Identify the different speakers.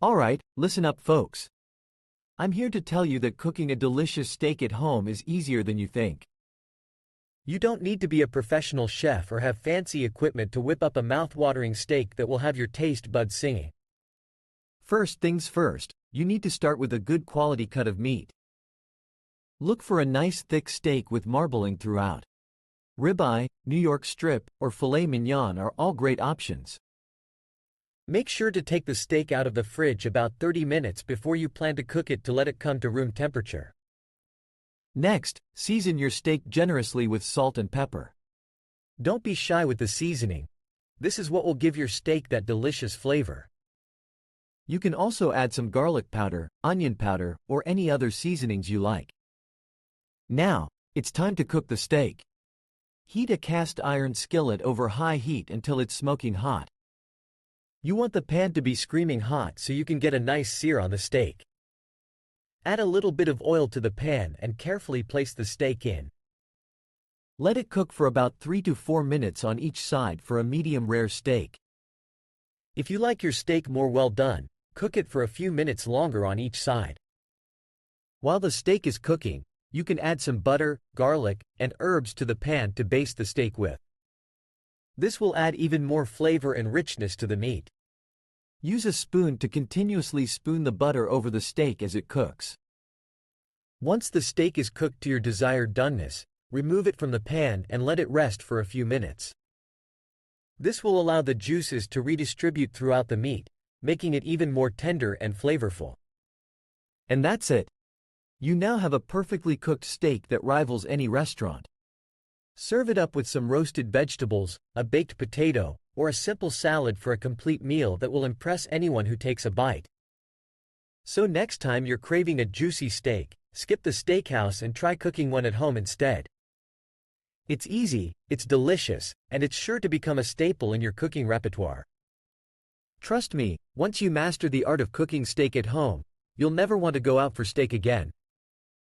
Speaker 1: Alright, listen up folks. I'm here to tell you that cooking a delicious steak at home is easier than you think.
Speaker 2: You don't need to be a professional chef or have fancy equipment to whip up a mouth-watering steak that will have your taste buds singing.
Speaker 1: First things first, you need to start with a good quality cut of meat. Look for a nice thick steak with marbling throughout. Ribeye, New York strip, or filet mignon are all great options.
Speaker 2: Make sure to take the steak out of the fridge about 30 minutes before you plan to cook it to let it come to room temperature.
Speaker 1: Next, season your steak generously with salt and pepper.
Speaker 2: Don't be shy with the seasoning. This is what will give your steak that delicious flavor.
Speaker 1: You can also add some garlic powder, onion powder, or any other seasonings you like. Now, it's time to cook the steak. Heat a cast iron skillet over high heat until it's smoking hot.
Speaker 2: You want the pan to be screaming hot so you can get a nice sear on the steak. Add a little bit of oil to the pan and carefully place the steak in.
Speaker 1: Let it cook for about 3 to 4 minutes on each side for a medium rare steak.
Speaker 2: If you like your steak more well done, cook it for a few minutes longer on each side. While the steak is cooking, you can add some butter, garlic, and herbs to the pan to baste the steak with. This will add even more flavor and richness to the meat.
Speaker 1: Use a spoon to continuously spoon the butter over the steak as it cooks.
Speaker 2: Once the steak is cooked to your desired doneness, remove it from the pan and let it rest for a few minutes. This will allow the juices to redistribute throughout the meat, making it even more tender and flavorful.
Speaker 1: And that's it. You now have a perfectly cooked steak that rivals any restaurant.
Speaker 2: Serve it up with some roasted vegetables, a baked potato, or a simple salad for a complete meal that will impress anyone who takes a bite. So next time you're craving a juicy steak, skip the steakhouse and try cooking one at home instead. It's easy, it's delicious, and it's sure to become a staple in your cooking repertoire. Trust me, once you master the art of cooking steak at home, you'll never want to go out for steak again.